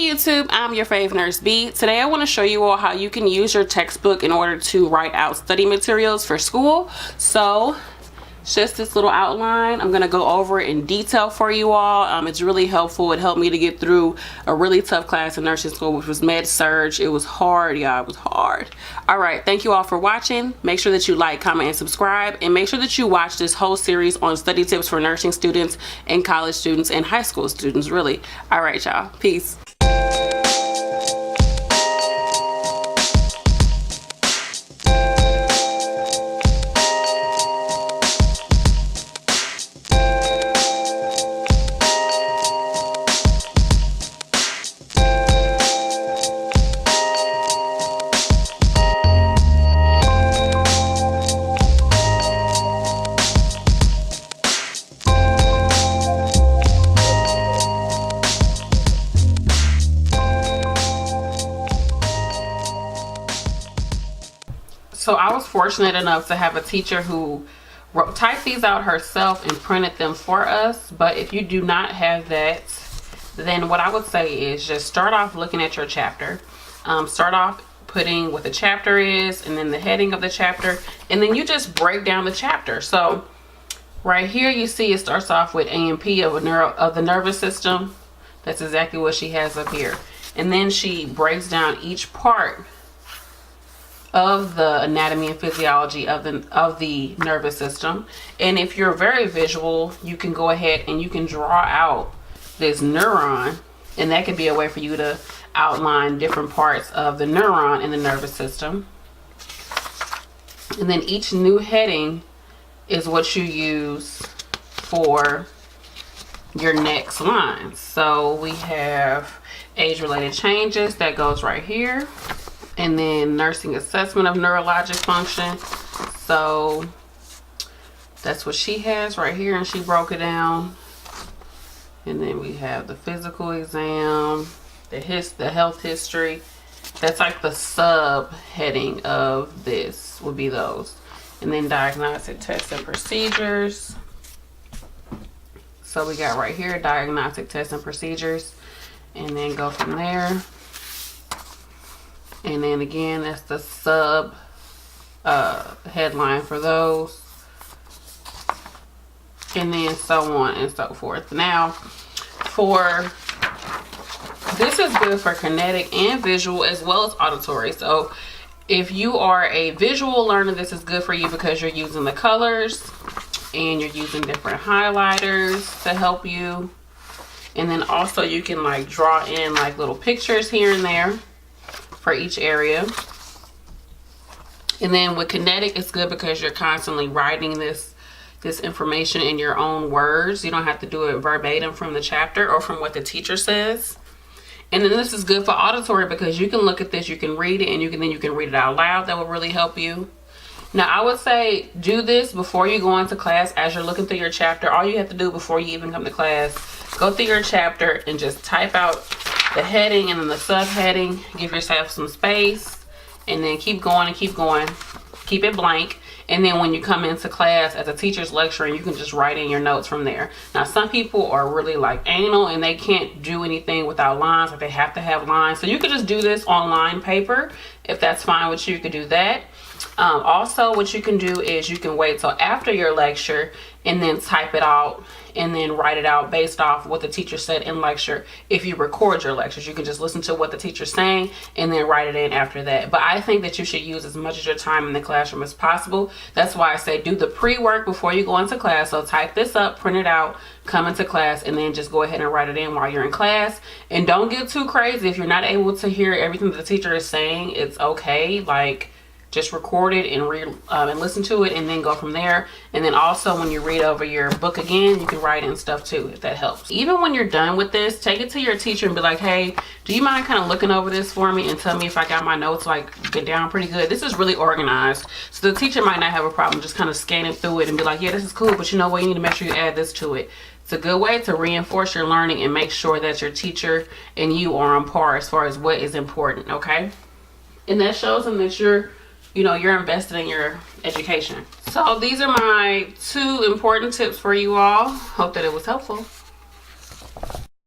Hey YouTube, I'm your fave nurse B. Today I want to show you all how you can use your textbook in order to write out study materials for school. So it's just this little outline. I'm going to go over it in detail for you all. It's really helpful. It helped me to get through a really tough class in nursing school, which was med surg. It was hard, y'all. It was hard. All right, thank you all for watching. Make sure that you like, comment, and subscribe, and make sure that you watch this whole series on study tips for nursing students and college students and high school students, really. All right, y'all. Peace. So I was fortunate enough to have a teacher who typed these out herself and printed them for us. But if you do not have that, then what I would say is just start off looking at your chapter. Start off putting what the chapter is and then the heading of the chapter, and then you just break down the chapter. So right here you see it starts off with AMP of the nervous system. That's exactly what she has up here. And then she breaks down each part of the anatomy and physiology of the nervous system. And if you're very visual, you can go ahead and you can draw out this neuron, and that could be a way for you to outline different parts of the neuron in the nervous system. And then each new heading is what you use for your next line. So we have age-related changes, that goes right here. And then nursing assessment of neurologic function. So that's what she has right here, and she broke it down. And then we have the physical exam, the health history. That's like the sub heading of this would be those. And then diagnostic tests and procedures. So we got right here diagnostic tests and procedures, and then go from there. And then again, that's the sub headline for those. And then so on and so forth. Now, this is good for kinetic and visual as well as auditory. So if you are a visual learner, this is good for you because you're using the colors and you're using different highlighters to help you. And then also you can like draw in like little pictures here and there for each area. And then with kinetic, it's good because you're constantly writing this information in your own words. You don't have to do it verbatim from the chapter or from what the teacher says. And then this is good for auditory because you can look at this, you can read it, and you can read it out loud. That will really help you. Now I would say do this before you go into class. As you're looking through your chapter, all you have to do before you even come to class, go through your chapter and just type out the heading and then the subheading. Give yourself some space, and then keep going and keep going. Keep it blank. And then when you come into class as a teacher's lecturing, you can just write in your notes from there. Now some people are really like anal and they can't do anything without lines, like they have to have lines. So you could just do this on line paper. If that's fine with you, you could do that. Also what you can do is you can wait till after your lecture and then type it out and then write it out based off what the teacher said in lecture. If you record your lectures, you can just listen to what the teacher's saying and then write it in after that. But I think that you should use as much of your time in the classroom as possible. That's why I say do the pre-work before you go into class. So type this up, print it out, come into class, and then just go ahead and write it in while you're in class. And don't get too crazy. If you're not able to hear everything that the teacher is saying, it's okay. Like, just record it and read and listen to it, and then go from there. And then also when you read over your book again, you can write in stuff too, if that helps. Even when you're done with this, take it to your teacher and be like, hey, do you mind kind of looking over this for me and tell me if I got my notes like get down pretty good? This is really organized, so the teacher might not have a problem just kind of scanning through it and be like, yeah, this is cool, but you know what, you need to make sure you add this to it. It's a good way to reinforce your learning and make sure that your teacher and you are on par as far as what is important, okay? And that shows them that you're invested in your education. So these are my 2 important tips for you all. Hope that it was helpful.